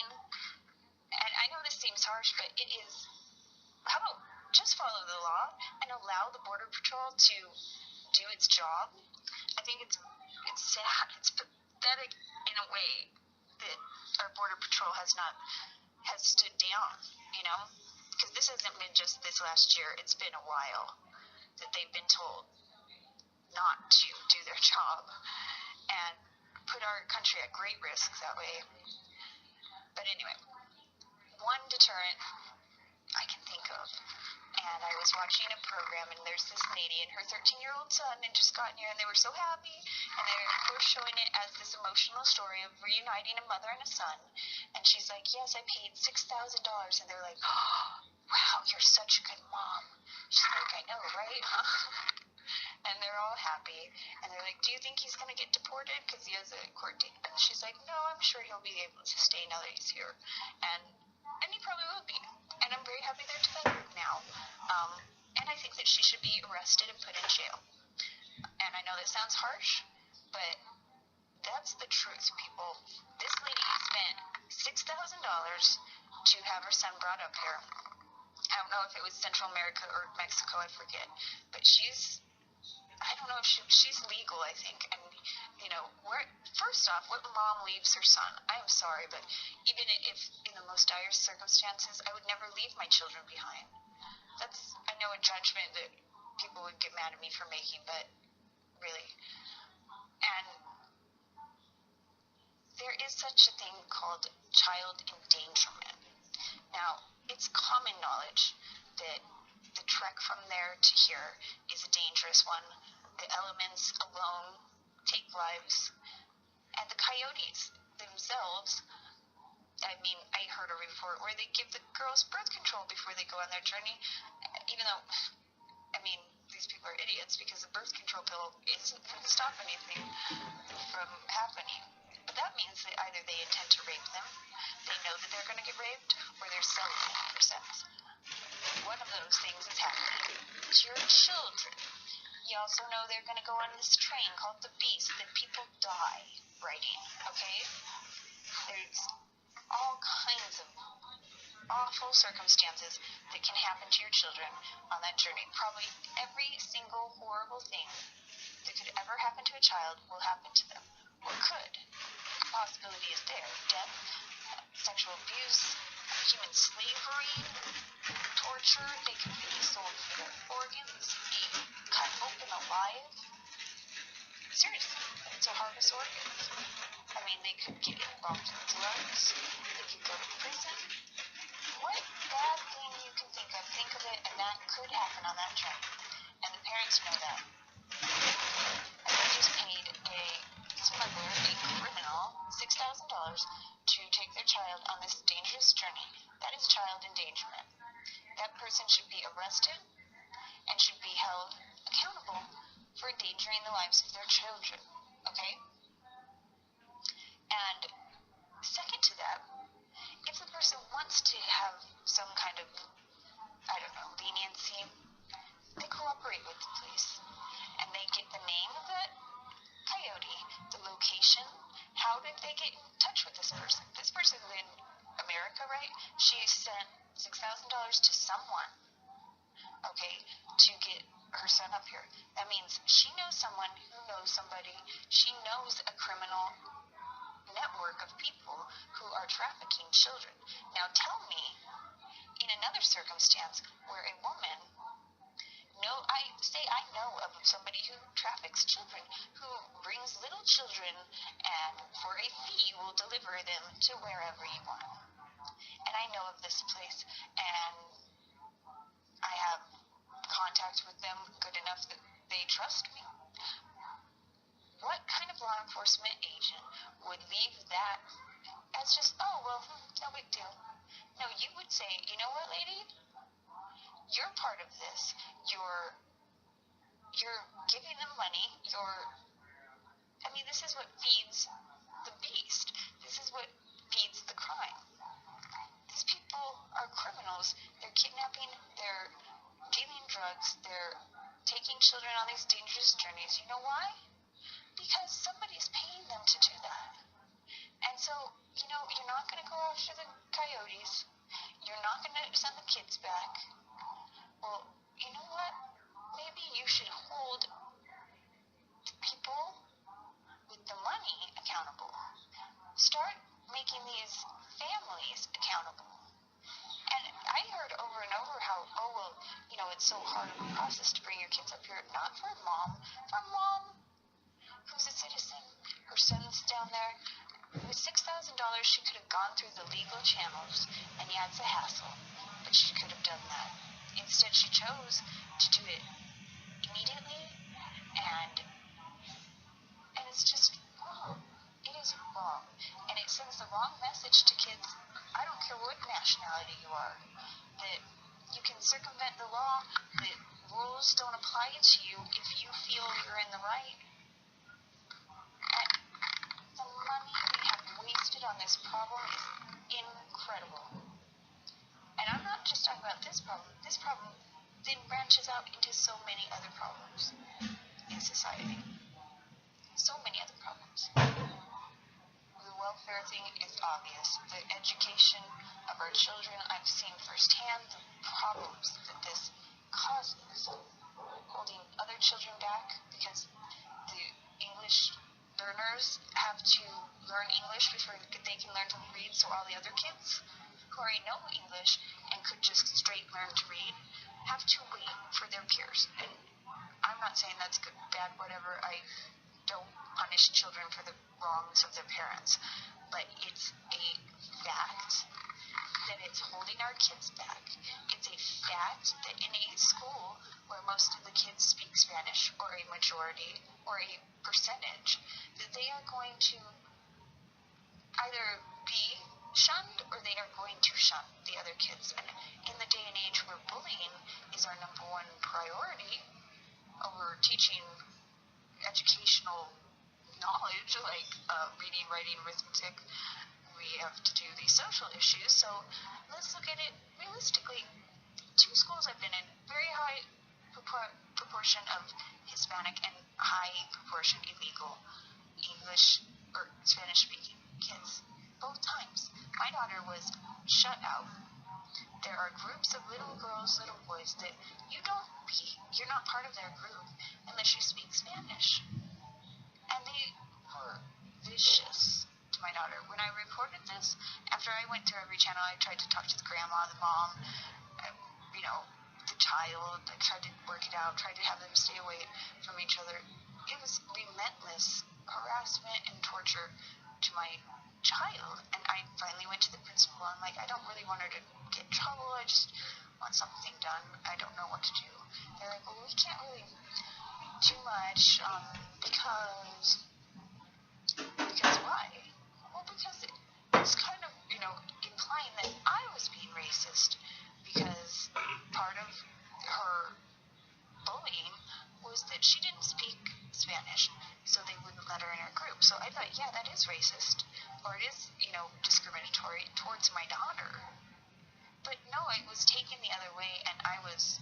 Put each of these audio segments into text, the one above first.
And I know this seems harsh, but it is. How about just follow the law and allow the Border Patrol to do its job? I think it's sad. It's pathetic in a way that our Border Patrol has stood down, because this hasn't been just this last year. It's been a while that they've been told not to do their job and put our country at great risk that way. But anyway, one deterrent I can think of, and I was watching a program, and there's this lady and her 13-year-old son had just gotten here, and they were so happy, and they were showing it as this emotional story of reuniting a mother and a son, and she's like, yes, I paid $6,000, and they're like, oh, wow, you're such a good mom. She's like, I know, right? And they're all happy, and they're like, do you think he's going to get deported because he has a court date? And she's like, no, I'm sure he'll be able to stay now that he's here, and he probably will be, and I'm very happy they're together now, and I think that she should be arrested and put in jail. And I know that sounds harsh, but that's the truth, people. This lady spent $6,000 to have her son brought up here. I don't know if it was Central America or Mexico, I forget, but I don't know if she's legal, I think, and first off, what mom leaves her son? I am sorry, but even if in the most dire circumstances, I would never leave my children behind. That's, I know, a judgment that people would get mad at me for making, but really. And there is such a thing called child endangerment. Now, it's common knowledge that the trek from there to here is a dangerous one. The elements alone take lives. And the coyotes themselves, I mean, I heard a report where they give the girls birth control before they go on their journey, even though, I mean, these people are idiots because the birth control pill isn't going to stop anything from happening. But that means that either they intend to rape them, they know that they're going to get raped, or they're selling it for sex. One of those things is happening to your children. You also know they're going to go on this train called the Beast that people die riding, okay? There's all kinds of awful circumstances that can happen to your children on that journey. Probably every single horrible thing that could ever happen to a child will happen to them, or could. The possibility is there. Death, sexual abuse, human slavery, torture. They could be sold for their organs, be cut open alive. Seriously, to harvest organs. I mean, they could get involved in drugs. They could go to prison. What bad thing you can think of it, and that could happen on that train. And the parents know that. And they just paid a smuggler, a criminal, $6,000 to take their child on this dangerous journey. That is child endangerment. That person should be arrested and should be held accountable for endangering the lives of their children, okay? And second to that, if the person wants to have some kind of, I don't know, leniency, they cooperate with the police, and they get the name of that coyote, the location. How did they get in touch with this person? This person is in America, right? She sent $6,000 to someone, okay, to get her son up here. That means she knows someone who knows somebody. She knows a criminal network of people who are trafficking children. Now tell me, in another circumstance where a woman, I know of somebody who traffics children, who brings little children and for a fee will deliver them to wherever you want. And I know of this place, and I have contact with them good enough that they trust me. What kind of law enforcement agent would leave that as just, oh, well, no big deal? No, you would say, you know what, lady? You're part of this. You're giving them money. This is what feeds the beast. This is what feeds the crime. These people are criminals. They're kidnapping, they're dealing drugs, they're taking children on these dangerous journeys. You know why? Because somebody's paying them to do that. And So, you're not going to go after the coyotes. You're not going to send the kids back. Well, you know what? Maybe you should hold the people with the money accountable. Start making these families accountable. And I heard over and over how, it's so hard of a process to bring your kids up here. Not for mom. For mom, who's a citizen, her son's down there. With $6,000, she could have gone through the legal channels, and yeah, it's a hassle, but she could have done that. Instead, she chose to do it immediately, and it's just wrong. It is wrong, and it sends the wrong message to kids. I don't care what nationality you are, that you can circumvent the law, that rules don't apply to you if you feel you're in the right. And the money we have wasted on this problem is incredible. And I'm not just talking about this problem. This problem then branches out into so many other problems in society. So many other problems. The welfare thing is obvious. The education of our children, I've seen firsthand the problems that this causes. Holding other children back because the English learners have to learn English before they can learn to read, so all the other kids who already know English and could just straight learn to read have to wait for their peers. And I'm not saying that's good, bad, whatever. I don't punish children for the wrongs of their parents, but it's a fact that it's holding our kids back. It's a fact that in a school where most of the kids speak Spanish, or a majority, or a percentage, that they are going to either be shunned or they are going to shun the other kids. And in the day and age where bullying is our number one priority over teaching educational knowledge like reading, writing, arithmetic, we have to do these social issues. So let's look at it realistically. 2 schools I've been in, very high proportion of Hispanic and high proportion illegal English or Spanish speaking kids. Both times. My daughter was shut out. There are groups of little girls, little boys that you're not part of their group unless you speak Spanish. And they were vicious to my daughter. When I reported this, after I went through every channel, I tried to talk to the grandma, the mom, the child. I tried to work it out, tried to have them stay away from each other. It was relentless harassment and torture to my child. And I finally went to the principal. I'm like, I don't really want her to get in trouble. I just want something done. I don't know what to do. They're like, well, we can't really do much because why? Well, because it's kind of, implying that I was being racist because part of her bullying was that she didn't speak Spanish, so they wouldn't let her in her group. So I thought, yeah, that is racist, or it is, discriminatory towards my daughter. But no, it was taken the other way, and I was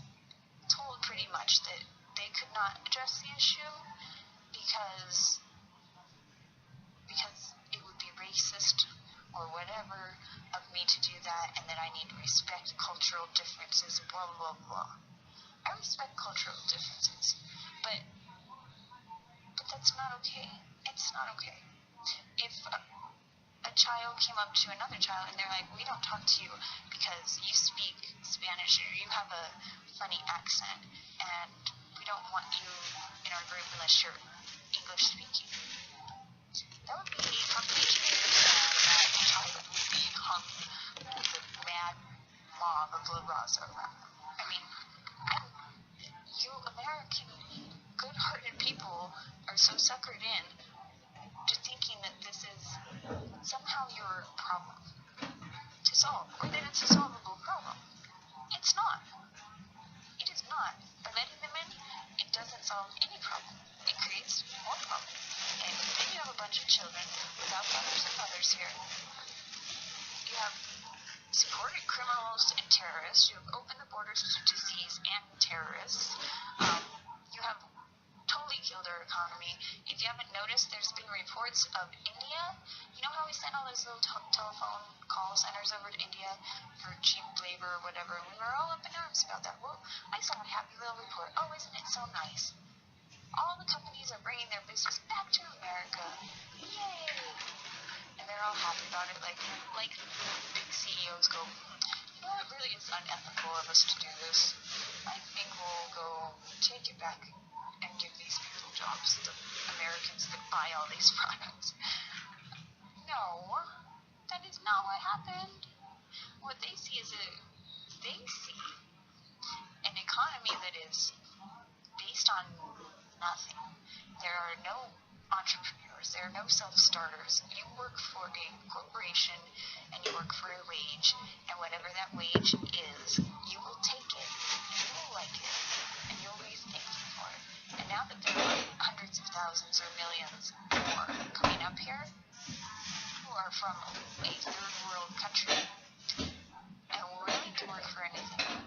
told pretty much that they could not address the issue because it would be racist or whatever of me to do that, and that I need to respect cultural differences, blah, blah, blah. I respect cultural differences, but that's not okay. It's not okay. If a child came up to another child and they're like, we don't talk to you because you speak Spanish or you have a funny accent, and we don't want you in our group unless you're English speaking. That would be confirmation that the child would be hung with a mad mob of La Raza around them. I mean, you American good-hearted people are so suckered in to thinking that this is somehow your problem to solve, or that it's a solvable problem. It's not. It is not. By letting them in, it doesn't solve any problem. It creates more problems. And then you have a bunch of children without fathers and mothers here. You have supported criminals and terrorists. You have opened the borders to disease and terrorists. You have totally killed our economy. If you haven't noticed, there's been reports of India. You know how we sent all those little telephone call centers over to India for cheap labor or whatever? We were all up in arms about that. Well, I saw a happy little report. Oh, isn't it so nice? All the companies are bringing their business back to America. Yay! And they're all happy about it. Like big CEOs go, you know, it really is unethical of us to do this. I think we'll go take it back and give these people jobs, the Americans that buy all these products. No, that is not what happened. What they see is an economy that is based on nothing. There are no entrepreneurs. There are no self-starters. You work for a corporation and you work for a wage, and whatever that wage is, you will take it, and you will like it, and you'll be thankful for it. And now that there are hundreds of thousands or millions more coming up here who are from a third world country and willing to work for anything,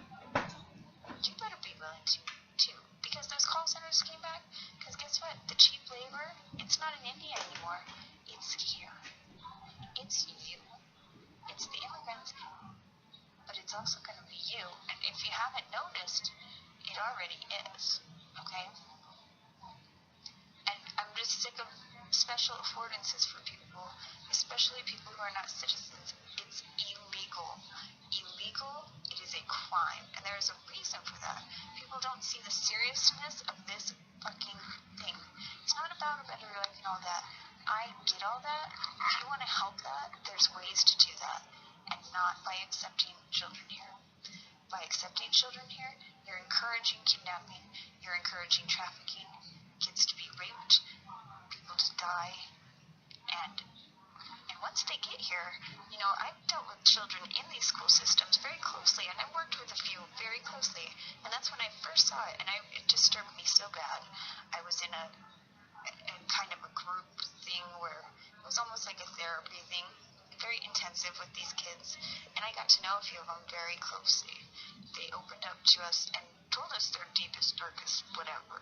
you better be willing to too, because those call centers came back. Because guess what? The cheap labor, it's not in India anymore. It's here. It's you. It's the immigrants, but it's also going to be you. And if you haven't noticed, it already is. Okay? And I'm just sick of special affordances for people, especially people who are not citizens. It's illegal. Illegal, it is a crime. And there is a reason for that. People don't see the seriousness of this fucking thing. It's not about a better life and all that. I get all that. If you want to help that, there's ways to do that. And not by accepting children here. By accepting children here, you're encouraging kidnapping, you're encouraging trafficking, kids to be raped, people to die, and once they get here, you know, I've dealt with children in these school systems very closely, and I worked with a few very closely, and that's when I first saw it, and it disturbed me so bad. I was in a kind of a group thing where it was almost like a therapy thing, very intensive with these kids, and I got to know a few of them very closely. They opened up to us and told us their deepest, darkest whatever,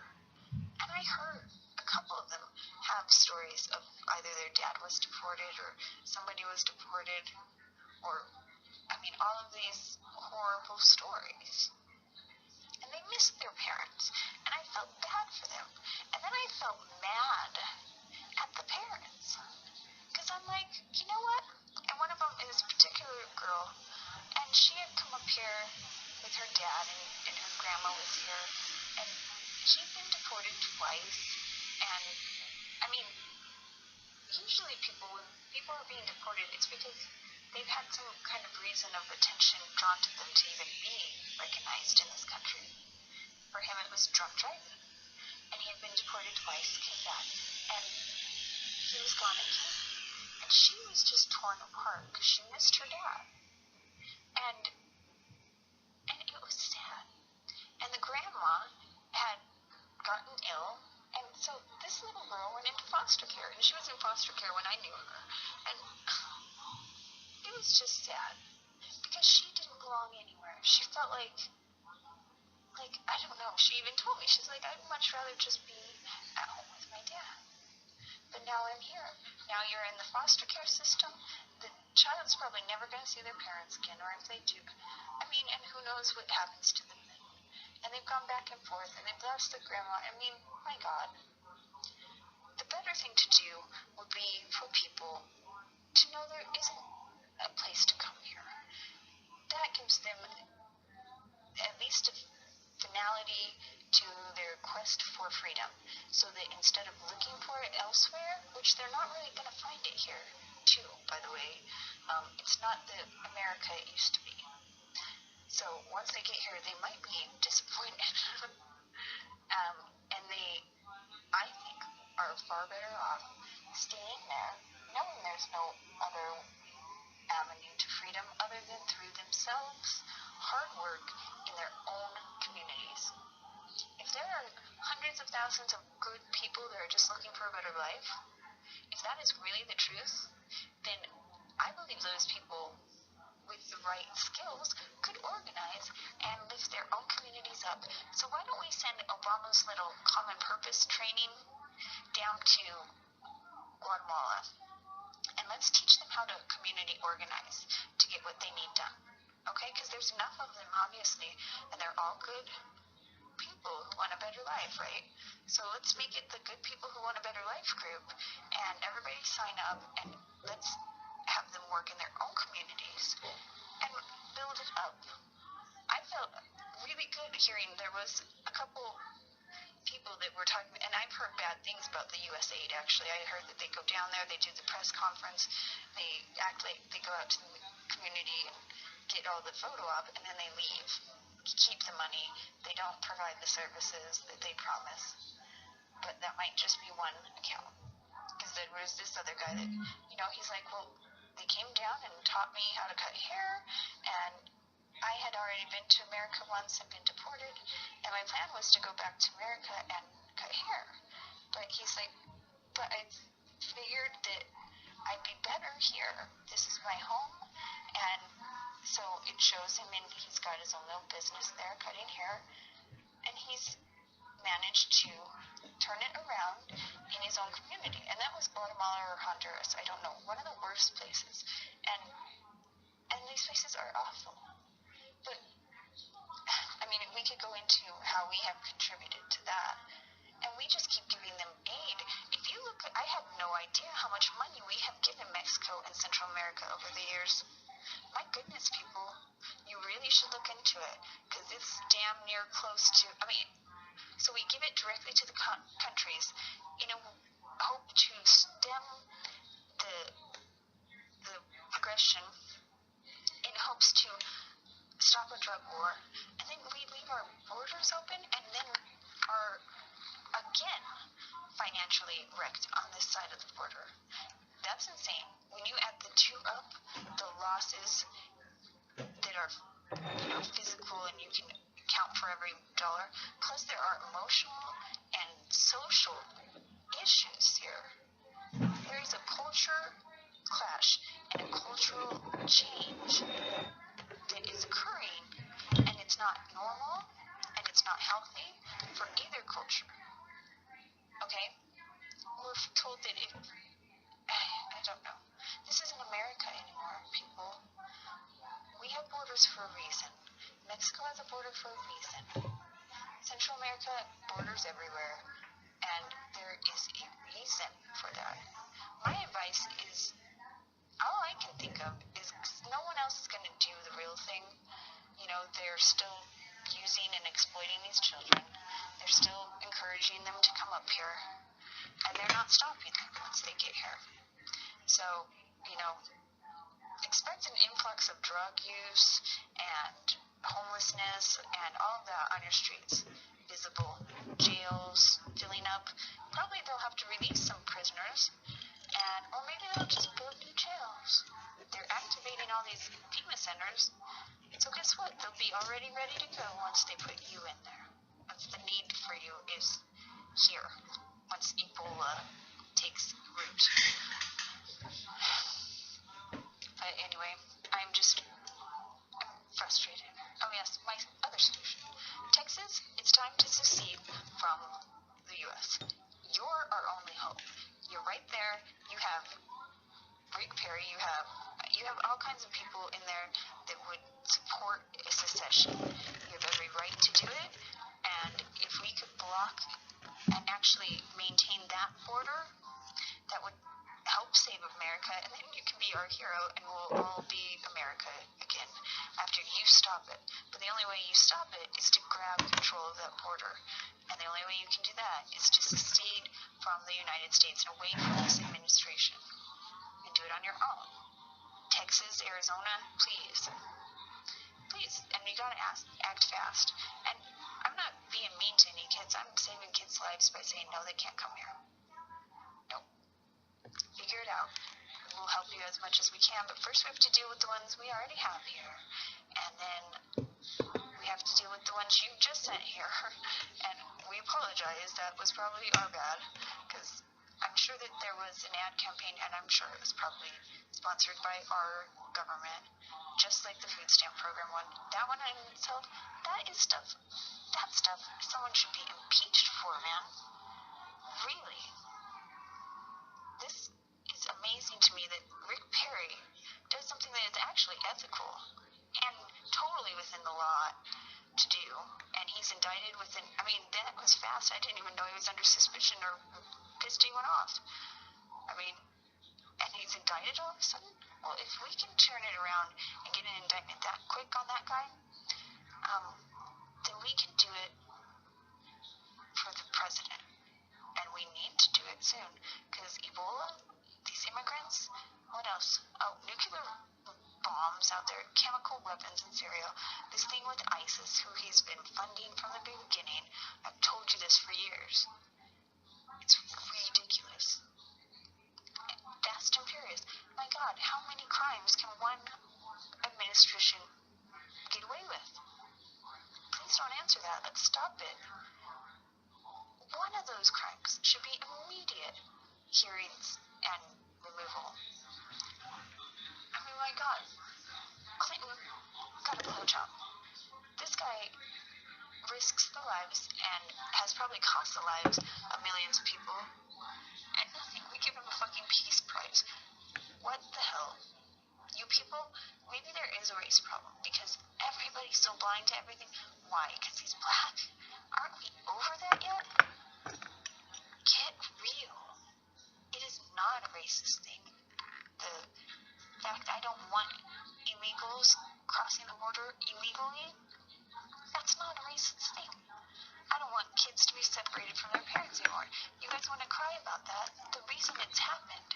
and I heard a couple of them have stories of either their dad was deported or somebody was deported, or, I mean, all of these horrible stories. And they missed their parents, and I felt bad for them. And then I felt mad at the parents, because I'm like, you know what? And one of them is a particular girl, and she had come up here with her dad, and her grandma was here, and she'd been deported twice, and I mean, usually when people are being deported, it's because they've had some kind of reason of attention drawn to them to even be recognized in this country. For him, it was drunk driving, and he had been deported twice, came back, and he was gone again. And she was just torn apart because she missed her dad, and it was sad. And the grandma had gotten ill. And so this little girl went into foster care, and she was in foster care when I knew her. And it was just sad, because she didn't belong anywhere. She felt like, I don't know, she even told me, she's like, I'd much rather just be at home with my dad. But now I'm here. Now you're in the foster care system. The child's probably never going to see their parents again, or if they do, I mean, and who knows what happens to them then. And they've gone back and forth, and they've lost their grandma. I mean, my God. The better thing to do would be for people to know there isn't a place to come here. That gives them at least a finality to their quest for freedom, so that instead of looking for it elsewhere, which they're not really going to find it here, too, by the way, it's not the America it used to be. So once they get here, they might be disappointed. And they, I think, are far better off staying there, knowing there's no other avenue to freedom other than through themselves, hard work in their own communities. If there are hundreds of thousands of good people that are just looking for a better life, if that is really the truth, then I believe those people, we with the right skills could organize and lift their own communities up. So why don't we send Obama's little common purpose training down to Guatemala, and let's teach them how to community organize to get what they need done. Okay, because there's enough of them, obviously, and they're all good people who want a better life, right? So let's make it the good people who want a better life group, and everybody sign up, and let's have them work in their own communities and build it up. I felt really good hearing there was a couple people that were talking, and I've heard bad things about the USAID, actually. I heard that they go down there, they do the press conference, they act like they go out to the community and get all the photo op, and then they leave, keep the money. They don't provide the services that they promise. But that might just be one account. Because there was this other guy that, he's like, well, they came down and taught me how to cut hair, and I had already been to America once and been deported, and my plan was to go back to America and cut hair. But he's like, but I figured that I'd be better here. This is my home, and so it shows him, and he's got his own little business there, cutting hair, and he's managed to turn it around in his own community, and that was Guatemala or Honduras, I don't know, one of the worst places, and these places are awful. But, we could go into how we have contributed to that, and we just keep giving them aid. If you look, I have no idea how much money we have given Mexico and Central America over the years. My goodness, people, you really should look into it, because it's damn near close to, so we give it directly to the countries in a hope to stem the progression, in hopes to stop a drug war, and then we leave our borders open, and then are again financially wrecked on this side of the border. That's insane. When you add the two up, the losses that are physical, and you can count for every dollar, plus there are emotional and social issues here. There is a culture clash and a cultural change that is occurring, and it's not normal, and it's not healthy for either culture. Okay? We're told that I don't know. This isn't America anymore, people. We have borders for a reason. Mexico has a border for a reason. Central America, borders everywhere, and there is a reason for that. My advice is, all I can think of is, no one else is going to do the real thing. They're still using and exploiting these children. They're still encouraging them to come up here, and they're not stopping them once they get here. So, expect an influx of drug use and homelessness and all of that on your streets. Visible jails filling up. Probably they'll have to release some prisoners, or maybe they'll just build new jails. They're activating all these FEMA centers, so guess what? They'll be already ready to go once they put you in there. Once the need for you is here. Once Ebola takes root. But anyway, I'm frustrated. Oh yes, my other solution. Texas, it's time to secede from the U.S. You're our only hope. You're right there. You have Rick Perry. You have all kinds of people in there that would support a secession. You have every right to do it. And if we could block and actually maintain that border, that would help save America, and then you can be our hero, and we'll all be America again after you stop it. But the only way you stop it is to grab control of that border, and the only way you can do that is to secede from the United States and away from this administration, and do it on your own. Texas, Arizona, please, and you gotta act fast. And I'm not being mean to any kids. I'm saving kids' lives by saying no, they can't come here. Figure it out. We'll help you as much as we can, but first we have to deal with the ones we already have here, and then we have to deal with the ones you just sent here. And we apologize. That was probably our bad, because I'm sure that there was an ad campaign, and I'm sure it was probably sponsored by our government, just like the food stamp program one. That one in itself, that stuff someone should be impeached for, man. Really. This is amazing to me that Rick Perry does something that is actually ethical and totally within the law to do, and he's indicted within, I mean, that was fast. I didn't even know he was under suspicion or pissed anyone off. I mean, and he's indicted all of a sudden? Well, if we can turn it around and get an indictment that quick on that guy, then we can do it for the president. And we need to do it soon, because Ebola, these immigrants, what else? Oh, nuclear bombs out there, chemical weapons in Syria, this thing with ISIS, who he's been funding from the beginning. I've told you this for years. It's ridiculous. Fast and furious. My God, how many crimes can one administration get away with? Please don't answer that. Let's stop it. One of those crimes should be immediate hearings and removal. I mean, my God. Clinton got a blowjob. This guy risks the lives and has probably cost the lives of millions of people. And nothing. We give him a fucking peace prize. What the hell? You people, maybe there is a race problem because everybody's so blind to everything. Why? Because he's black? Aren't we over that yet? Get real. It is not a racist thing. The fact I don't want illegals crossing the border illegally, that's not a racist thing. I don't want kids to be separated from their parents anymore. You guys want to cry about that? The reason it's happened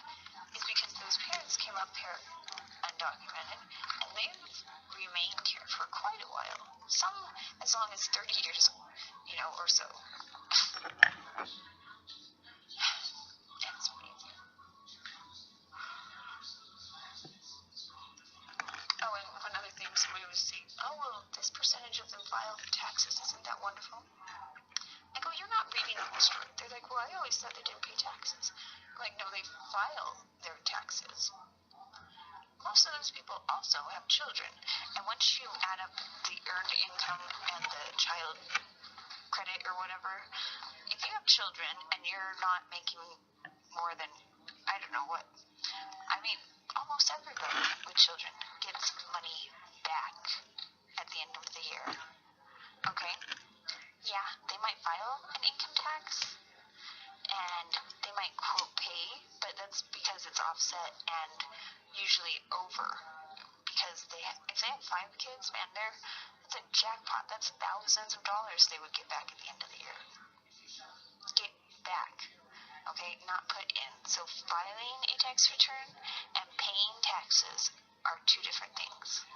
is because those parents came up here undocumented, and they've remained here for quite a while. Some as long as 30 years, or so. That's amazing. Oh, and another thing, somebody was saying, oh, well, this percentage of them file for taxes, isn't that wonderful? I go, you're not reading the whole story. They're like, well, I always thought they didn't pay taxes. I'm like, no, they file their taxes. Most of those people also have children, and once you add up the earned income and the child credit or whatever, if you have children and you're not making more than, I don't know what, I mean, almost everybody with children gets money back at the end of the year. Okay? Yeah, they might file an income tax, and they might quote pay, but that's because it's offset and usually over, because if they have 5 kids, man, that's a jackpot. That's thousands of dollars they would get back at the end of the year. Get back, okay, not put in. So filing a tax return and paying taxes are 2 different things.